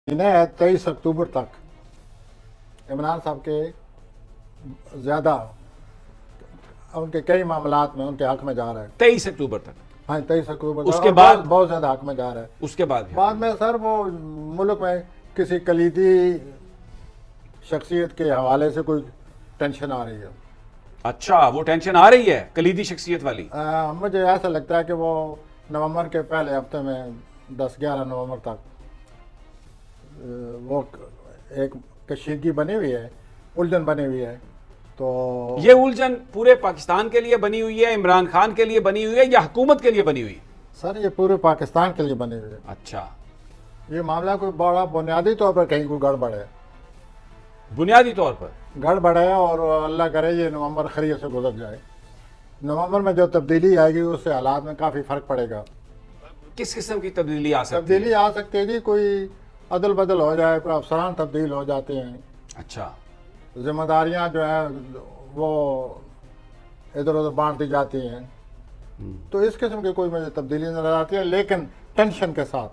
महीने है 23 अक्टूबर तक इमरान साहब के ज़्यादा उनके कई मामलात में उनके हक में जा रहा है। 23 अक्टूबर तक। हाँ, 23 अक्टूबर उसके बाद बहुत ज़्यादा हक में जा रहा है। उसके बाद बाद में सर वो मुल्क में किसी कलीदी शख्सियत के हवाले से कोई टेंशन आ रही है। अच्छा, वो टेंशन आ रही है कलीदी शख्सियत वाली। मुझे ऐसा लगता है कि वो नवंबर के पहले हफ्ते में 10-11 नवंबर तक वो एक कशीदगी बनी हुई है, उलझन बनी हुई है। तो ये उलझन पूरे पाकिस्तान के लिए बनी हुई है, इमरान खान के लिए बनी हुई है या हुकूमत के लिए बनी हुई है? सर ये पूरे पाकिस्तान के लिए बनी हुई है। अच्छा, ये मामला कोई बड़ा बुनियादी तौर पर कहीं कोई गड़बड़ है, बुनियादी तौर पर गड़बड़ है। और अल्लाह करे ये नवंबर खैरियत से गुजर जाए। नवंबर में जो तब्दीली आएगी उससे हालात में काफ़ी फ़र्क पड़ेगा। किस किस्म की तब्दीली आ सकती तब्दीली है? आ सकती है जी, कोई अदल बदल हो जाए, कोई अफसरान तब्दील हो जाते हैं, अच्छा, जिम्मेदारियां जो है वो इधर उधर बांट दी जाती हैं। तो इस किस्म की कोई मुझे तब्दीली नजर आती है, लेकिन टेंशन के साथ।